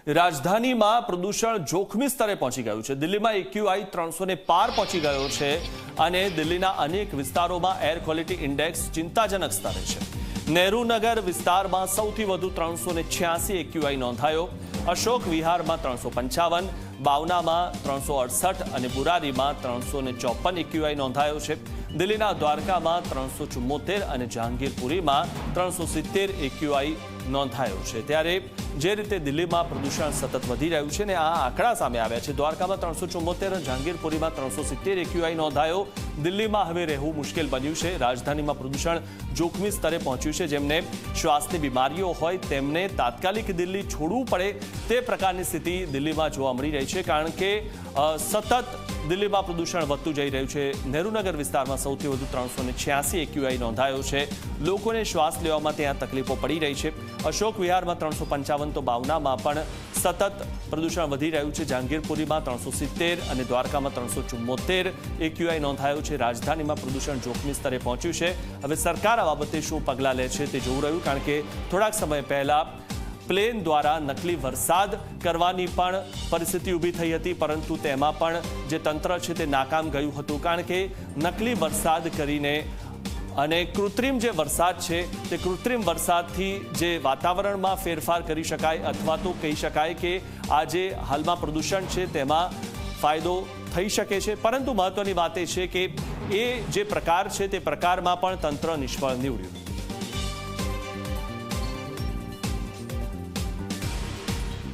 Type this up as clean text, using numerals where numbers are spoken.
રાજધાનીમાં પ્રદૂષણ જોખમી સ્તરે પહોંચી ગયું છે। દિલ્હીમાં એક્યુઆઈ 300 ને પાર પહોંચી ગયો છે અને દિલ્હીના અનેક વિસ્તારોમાં એર ક્વોલિટી ઇન્ડેક્સ ચિંતાજનક સ્તરે છે। નહેરુનગર વિસ્તારમાં સૌથી વધુ 386 એક્યુઆઈ નોંધાયો। અશોક વિહારમાં 355, બાવનામાં 368 અને બુરારીમાં 354 એક્યુઆઈ નોંધાયો છે। દિલ્હીના દ્વારકામાં 374 અને જહાંગીરપુરીમાં 370 એક્યુઆઈ નોંધાયો છે। ત્યારે જે રીતે દિલ્હીમાં પ્રદૂષણ સતત વધી રહ્યું છે ને આ આંકડા સામે આવ્યા છે। દ્વારકામાં 374 અને જહાંગીરપુરીમાં 370 એક્યુઆઈ નોંધાયો। દિલ્હીમાં હવે રહેવું મુશ્કેલ બન્યું છે। રાજધાનીમાં પ્રદૂષણ જોખમી સ્તરે પહોંચ્યું છે। જેમને શ્વાસની બીમારીઓ હોય તેમને તાત્કાલિક દિલ્હી છોડવું પડે તે પ્રકારની સ્થિતિ દિલ્હીમાં જોવા મળી રહી છે, કારણ કે સતત દિલ્હીમાં પ્રદૂષણ વધતું જઈ રહ્યું છે। નહેરુનગર વિસ્તારમાં સૌથી વધુ 386 એક્યુઆઈ નોંધાયો છે। લોકોને શ્વાસ લેવામાં ત્યાં તકલીફો પડી રહી છે। અશોક વિહારમાં 355 તો બાવનામાં પણ સતત પ્રદૂષણ વધી રહ્યું છે। જહાંગીરપુરીમાં 370 અને દ્વારકામાં 374 એક્યુઆઈ નોંધાયો છે। રાજધાનીમાં પ્રદૂષણ જોખમી સ્તરે પહોંચ્યું છે। હવે સરકાર આ બાબતે શું પગલાં લે છે તે જોવું રહ્યું, કારણ કે થોડાક સમય પહેલા પ્લેન દ્વારા નકલી વરસાદ કરવાની પણ પરિસ્થિતિ ઊભી થઈ હતી, પરંતુ તેમાં પણ જે તંત્ર છે તે નાકામ ગયું હતું, કારણ કે નકલી વરસાદ કરીને અને કૃત્રિમ જે વરસાદ છે તે કૃત્રિમ વરસાદથી જે વાતાવરણમાં ફેરફાર કરી શકાય અથવા તો કહી શકાય કે આ જે હાલમાં પ્રદૂષણ છે તેમાં ફાયદો થઈ શકે છે, પરંતુ મહત્વની વાત એ છે કે એ જે પ્રકાર છે તે પ્રકારમાં પણ તંત્ર નિષ્ફળ નીવડ્યું।